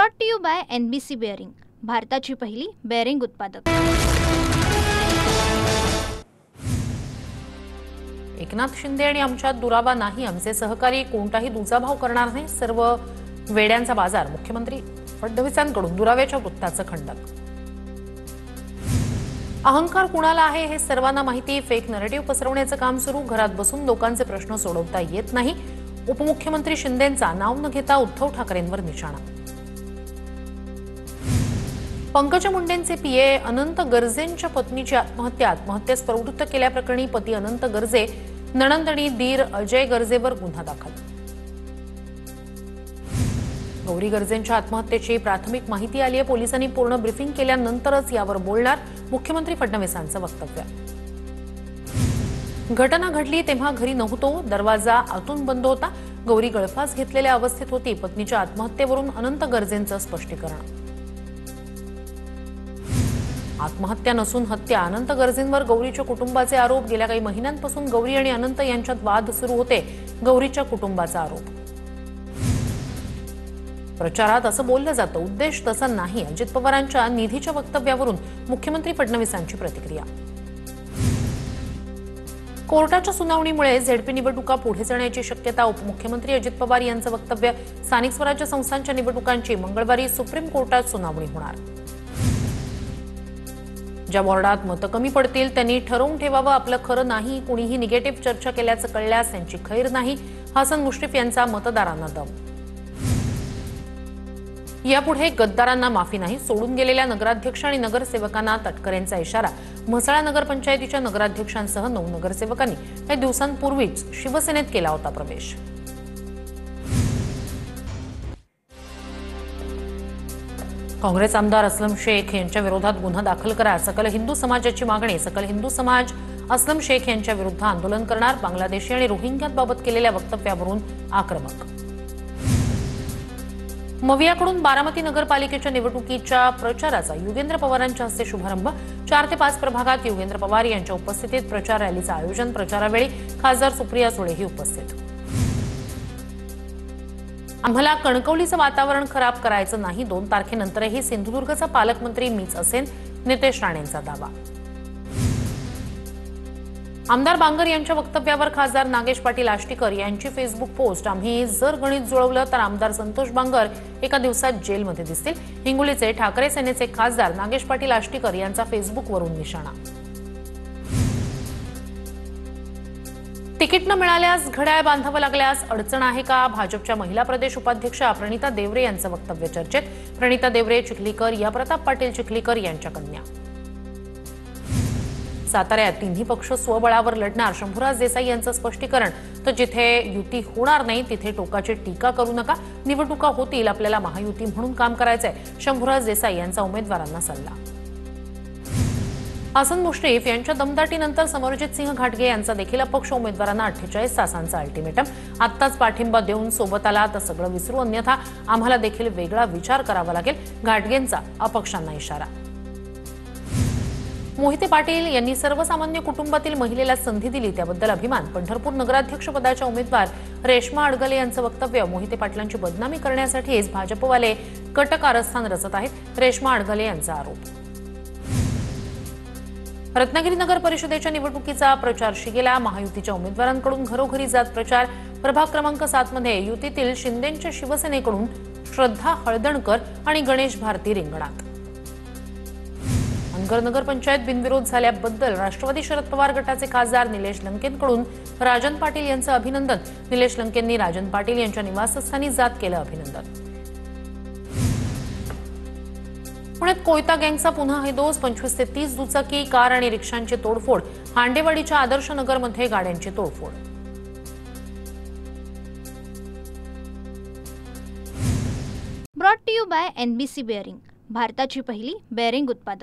Brought to you by NBC bearing, भारताची पहिली bearing उत्पादक। एकनाथ शिंदे आणि आमच्यात दुरावा नाही, आमचे सहकारी कोणताही दुजाभाव करणार नाही, सर्व वेड्यांचा बाजार। मुख्यमंत्री फडणवीसांकडून दुराव्याच्या वृत्ताचं खंडन। अहंकार कुणाला आहे हे सर्वांना माहिती, फेक नरेटिव्ह पसरवण्याचं काम सुरू, घरात बसून लोकांचे प्रश्न सोडवता येत नाही। उपमुख्यमंत्री शिंदेंचा नाव न घेता उद्धव ठाकरेंवर निशाणा। पंकजा मुंडेंचे पीए अनंत गर्जेंच्या पत्नीची आत्महत्येस प्रवृत्त केल्याप्रकरणी पती अनंत गर्जे, नणंद आणि दीर अजय गर्जेवर गुन्हा दाखल। गौरी गर्जेंच्या आत्महत्येची प्राथमिक माहिती आली आहे, पोलिसांनी पूर्ण ब्रीफिंग केल्यानंतरच यावर बोलणार, मुख्यमंत्री फडणवीसांचं वक्तव्य। घटना घडली तेव्हा घरी नव्हतो, दरवाजा आतून बंद होता, गौरी गळफास घेतलेल्या अवस्थेत होती, पत्नीच्या आत्महत्येवरून अनंत गर्जेंचं स्पष्टीकरण। आत्महत्या नसून हत्या, अनंत गर्जेंवर गौरीच्या कुटुंबाचे आरोप। गेल्या काही महिन्यांपासून गौरी आणि अनंत यांच्यात वाद सुरू होते, गौरीच्या कुटुंबाचा आरोप। प्रचारात असं बोललं जातं, उद्देश तसा नाही, अजित पवारांच्या निधीच्या वक्तव्यावरून मुख्यमंत्री फडणवीसांची प्रतिक्रिया। कोर्टाच्या सुनावणीमुळे झेडपी निवडणुका पुढे जाण्याची शक्यता, उपमुख्यमंत्री अजित पवार यांचं वक्तव्य। स्थानिक स्वराज्य संस्थांच्या निवडणुकांची मंगळवारी सुप्रीम कोर्टात सुनावणी होणार। ज्या वॉर्डात मतं कमी पडतील त्यांनी ठरवून ठेवावं, आपलं खरं नाही, कुणीही निगेटिव्ह चर्चा केल्याचं कळल्यास त्यांची खैर नाही, हसन मुश्रीफ यांचा मतदारांना दम। यापुढे गद्दारांना माफी नाही, सोडून गेलेल्या नगराध्यक्ष आणि नगरसेवकांना तटकरेंचा इशारा। म्हसळा नगरपंचायतीच्या नगराध्यक्षांसह 9 नगरसेवकांनी काही दिवसांपूर्वीच शिवसेनेत केला होता प्रवेश। काँग्रेस आमदार असलम शेख यांच्या विरोधात गुन्हा दाखल करा, सकल हिंदू समाजाची मागणी। सकल हिंदू समाज असलम शेख यांच्या विरुद्ध आंदोलन करणार, बांगलादेशी आणि रोहिंग्यांबाबत केलेल्या वक्तव्यावरून आक्रमक। मवियाकडून बारामती नगरपालिकेच्या निवडणुकीच्या प्रचाराचा युगेंद्र पवारांच्या हस्ते शुभारंभ। 4 ते 5 प्रभागात युगेंद्र पवार यांच्या उपस्थितीत प्रचार रॅलीचं आयोजन। प्रचारावेळी खासदार सुप्रिया सुळेही उपस्थित। आम्हाला कणकवलीचं वातावरण खराब करायचं नाही, 2 तारखेनंतरही सिंधुदुर्गचा पालकमंत्री मीच असेन, नितेश राणेंचा दावा। आमदार बांगर यांच्या वक्तव्यावर खासदार नागेश पाटील आष्टीकर यांची फेसबुक पोस्ट। आम्ही जर गणित जुळवलं तर आमदार संतोष बांगर एका दिवसात जेलमध्ये दिसतील। हिंगोलीचे ठाकरे सेनेचे खासदार नागेश पाटील आष्टीकर यांचा फेसबुकवरून निशाणा। तिकीट न मिळाल्यास घड्याळ बांधावं लागल्यास अडचण आहे का? भाजपच्या महिला प्रदेश उपाध्यक्षा प्रणिता देवरे यांचं वक्तव्य चर्चेत। प्रणिता देवरे चिखलीकर या प्रताप पाटील चिखलीकर यांच्या कन्या। साताऱ्यात तिन्ही पक्ष स्वबळावर लढणार, शंभूराज देसाई यांचं स्पष्टीकरण। तर जिथे युती होणार नाही तिथे टोकाची टीका करू नका, निवडणुका होतील, आपल्याला महायुती म्हणून काम करायचंय, शंभूराज देसाई यांचा उमेदवारांना सल्ला। हसन मुश्रीफ यांच्या दमदाटीनंतर समरजित सिंह घाटगे यांचा देखील अपक्ष उमेदवारांना 48 तासांचा अल्टिमेटम। आत्ताच पाठिंबा देऊन सोबत आला तर सगळं विसरू, अन्यथा आम्हाला देखील वेगळा विचार करावा लागेल, घाटगेंचा अपक्षांना इशारा। मोहिते पाटील यांनी सर्वसामान्य कुटुंबातील महिलेला संधी दिली त्याबद्दल अभिमान। पंढरपूर नगराध्यक्षपदाच्या उमेदवार रेश्मा अडगले यांचं वक्तव्य। मोहिते पाटलांची बदनामी करण्यासाठीच भाजपवाले कट कारस्थान रचत आहेत, रेश्मा अडगले यांचा आरोप। रत्नागिरी नगर परिषदेच्या निवडणुकीचा प्रचार शिगेला, महायुतीच्या उमेदवारांकडून घरोघरी जात प्रचार। प्रभाग क्रमांक 7 मध्ये युतीतील शिंदेंच्या शिवसेनेकडून श्रद्धा हळदणकर आणि गणेश भारती रिंगणात। अनगर नगरपंचायत बिनविरोध झाल्याबद्दल राष्ट्रवादी शरद पवार गटाचे खासदार निलेश लंकेंकडून राजन पाटील यांचं अभिनंदन। निलेश लंकेंनी राजन पाटील यांच्या निवासस्थानी जात केलं अभिनंदन। पुण्यात कोयता गँगचा पुन्हा हैदोस, 25 ते 30 दुचाकी, कार आणि रिक्षांची तोडफोड। हांडेवाडीच्या आदर्श नगरमध्ये गाड्यांची तोडफोड। Brought to you by NBC bearing, भारताची पहिली बेअरिंग उत्पादक।